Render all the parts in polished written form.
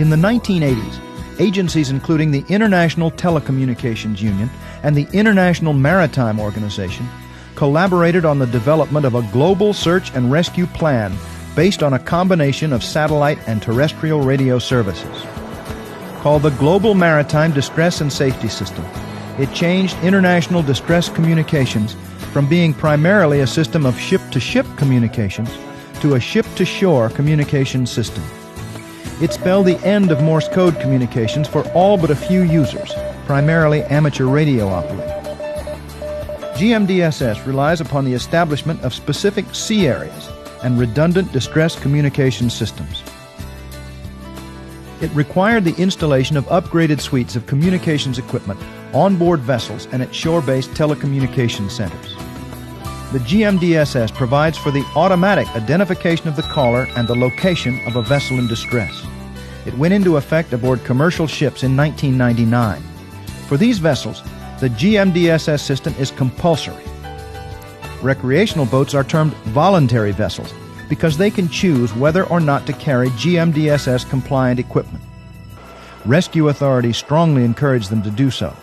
In the 1980s, agencies including the International Telecommunications Union and the International Maritime Organization collaborated on the development of a global search and rescue plan based on a combination of satellite and terrestrial radio services. Called the Global Maritime Distress and Safety System, it changed international distress communications from being primarily a system of ship-to-ship communications to a ship-to-shore communication system. It spelled the end of Morse code communications for all but a few users, primarily amateur radio operators. GMDSS relies upon the establishment of specific sea areas and redundant distress communication systems. It required the installation of upgraded suites of communications equipment on board vessels and at shore-based telecommunications centers. The GMDSS provides for the automatic identification of the caller and the location of a vessel in distress. It went into effect aboard commercial ships in 1999. For these vessels, the GMDSS system is compulsory. Recreational boats are termed voluntary vessels because they can choose whether or not to carry GMDSS-compliant equipment. Rescue authorities strongly encourage them to do so.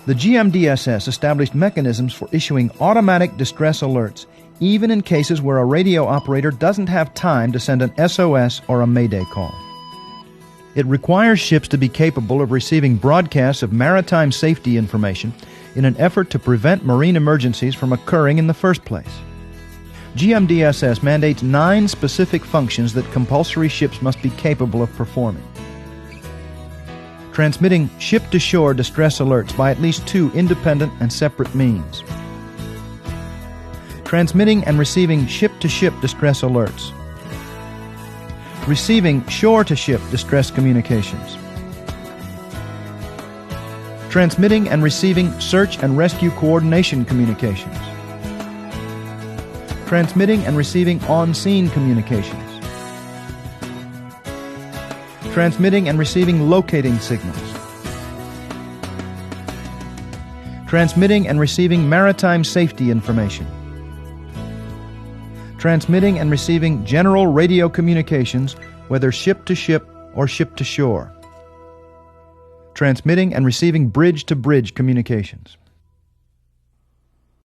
The GMDSS established mechanisms for issuing automatic distress alerts, even in cases where a radio operator doesn't have time to send an SOS or a Mayday call. It requires ships to be capable of receiving broadcasts of maritime safety information in an effort to prevent marine emergencies from occurring in the first place. GMDSS mandates 9 specific functions that compulsory ships must be capable of performing. Transmitting ship-to-shore distress alerts by at least 2 independent and separate means. Transmitting and receiving ship-to-ship distress alerts. Receiving shore-to-ship distress communications. Transmitting and receiving search and rescue coordination communications. Transmitting and receiving on-scene communications. Transmitting and receiving locating signals. Transmitting and receiving maritime safety information. Transmitting and receiving general radio communications, whether ship-to-ship or ship-to-shore. Transmitting and receiving bridge-to-bridge communications.